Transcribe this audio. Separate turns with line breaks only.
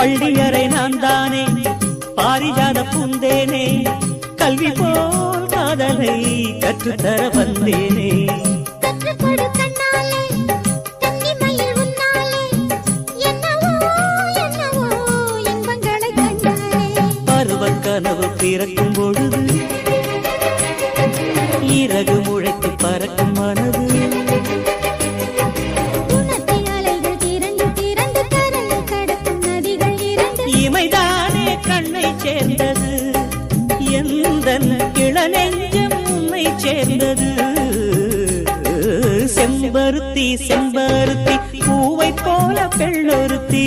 பள்ளியறை நான் தானே பாரிஜாத பூந்தேனே கல்வி போல் காதலை கற்றுத்தர வந்தேனே கனவு பிறக்கும் பொழுது இறகு முளைத்து பறக்கும் மனது இமைதானே கண்ணை சேர்ந்தது எந்த இளநெஞ்சம் உன்னை சேர்ந்தது செம்பருத்தி செம்பருத்தி பூவை போல பெண்ணொருத்தி